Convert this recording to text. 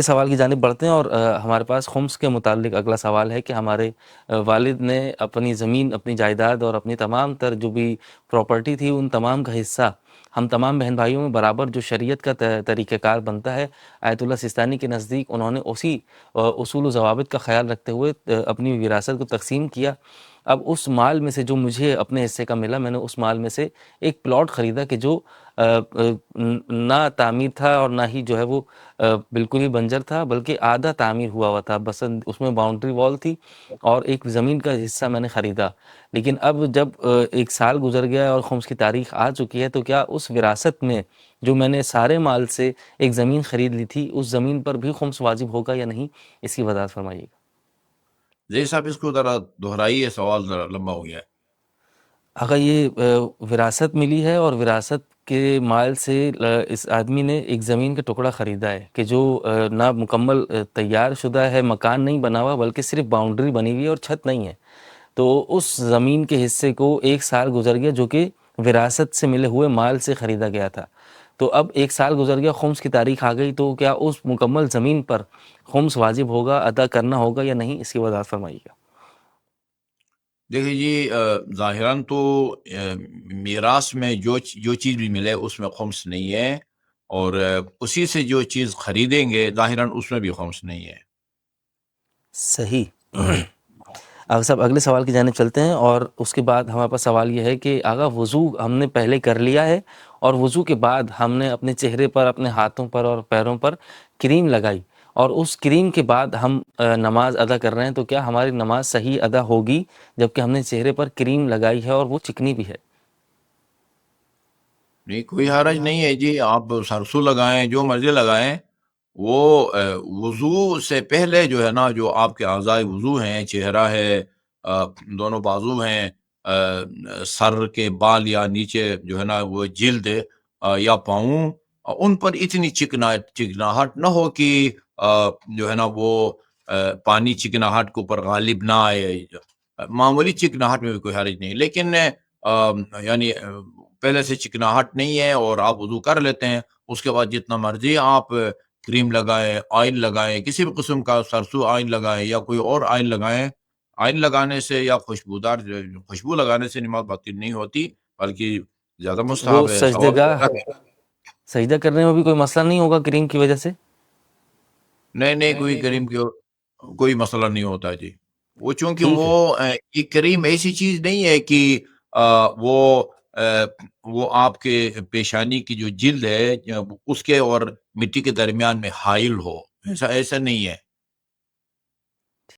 سوال کی جانب بڑھتے ہیں، اور ہمارے پاس خمس کے متعلق اگلا سوال ہے کہ ہمارے والد نے اپنی زمین، اپنی جائیداد اور اپنی تمام تر جو بھی پراپرٹی تھی ان تمام کا حصہ ہم تمام بہن بھائیوں میں برابر جو شریعت کا طریقہ کار بنتا ہے آیت اللہ سستانی کے نزدیک انہوں نے اسی اصول و ضوابط کا خیال رکھتے ہوئے اپنی وراثت کو تقسیم کیا۔ اب اس مال میں سے جو مجھے اپنے حصے کا ملا، میں نے اس مال میں سے ایک پلاٹ خریدا کہ جو نہ تعمیر تھا اور نہ ہی جو ہے وہ بالکل ہی بنجر تھا، بلکہ آدھا تعمیر ہوا ہوا تھا، بس اس میں باؤنڈری وال تھی اور ایک زمین کا حصہ میں نے خریدا۔ لیکن اب جب ایک سال گزر گیا اور خمس کی تاریخ آ چکی ہے، تو کیا اس وراثت میں جو میں نے سارے مال سے ایک زمین خرید لی تھی، اس زمین پر بھی خمس واجب ہوگا یا نہیں؟ اس کی وضاحت فرمائیے گا۔ زید صاحب اس کو ذرا دہرائیے، سوال ذرا لمبا ہو گیا ہے۔ اگر یہ وراثت ملی ہے اور وراثت کے مال سے اس آدمی نے ایک زمین کا ٹکڑا خریدا ہے کہ جو نہ مکمل تیار شدہ ہے، مکان نہیں بنا ہوا، بلکہ صرف باؤنڈری بنی ہوئی ہے اور چھت نہیں ہے، تو اس زمین کے حصے کو ایک سال گزر گیا جو کہ وراثت سے ملے ہوئے مال سے خریدا گیا تھا، تو اب ایک سال گزر گیا، خمس کی تاریخ آ گئی، تو کیا اس مکمل زمین پر خمس واجب ہوگا، ادا کرنا ہوگا یا نہیں؟ اس کی وضاحت فرمائیے گا۔ دیکھیے جی، ظاہراً تو میراث میں جو چیز بھی ملے اس میں خمس نہیں ہے، اور اسی سے جو چیز خریدیں گے ظاہراً اس میں بھی خمس نہیں ہے۔ صحیح۔ آغا صاحب اگلے سوال کی جانب چلتے ہیں، اور اس کے بعد ہمارے پاس سوال یہ ہے کہ آغا وضو ہم نے پہلے کر لیا ہے اور وضو کے بعد ہم نے اپنے چہرے پر، اپنے ہاتھوں پر اور پیروں پر کریم لگائی، اور اس کریم کے بعد ہم نماز ادا کر رہے ہیں، تو کیا ہماری نماز صحیح ادا ہوگی جبکہ ہم نے چہرے پر کریم لگائی ہے اور وہ چکنی بھی ہے؟ نہیں، کوئی حرج نہیں ہے جی، آپ سرسوں لگائیں، جو مرضی لگائیں، وہ وضو سے پہلے جو ہے نا، جو آپ کے اعضائے وضو ہیں، چہرہ ہے، دونوں بازو ہیں، سر کے بال یا نیچے جو ہے نا وہ جلد یا پاؤں، ان پر اتنی چکناہٹ نہ ہو کہ جو ہے نا وہ پانی چکناہٹ کے اوپر غالب نہ آئے۔ معمولی چکناہٹ میں بھی کوئی حرج نہیں، لیکن یعنی پہلے سے چکناہٹ نہیں ہے اور آپ وضو کر لیتے ہیں، اس کے بعد جتنا مرضی آپ کریم لگائیں، آئل لگائیں، کسی بھی قسم کا سرسوں آئل لگائیں یا کوئی اور آئل لگائیں، آئل لگانے سے یا خوشبو لگانے سے نماز باطل نہیں ہوتی، بلکہ زیادہ وہ مستحب ہے۔ سجدے گاہ سجدہ کرنے میں بھی کوئی مسئلہ نہیں ہوگا کریم کی وجہ سے؟ نہیں نہیں، کوئی کریم کی کوئی مسئلہ نہیں ہوتا جی، وہ چونکہ ٹھیک ہے۔ یہ کریم ایسی چیز نہیں ہے کہ وہ آپ کے پیشانی کی جو جلد ہے اس کے اور مٹی کے درمیان میں حائل ہو، ایسا نہیں ہے۔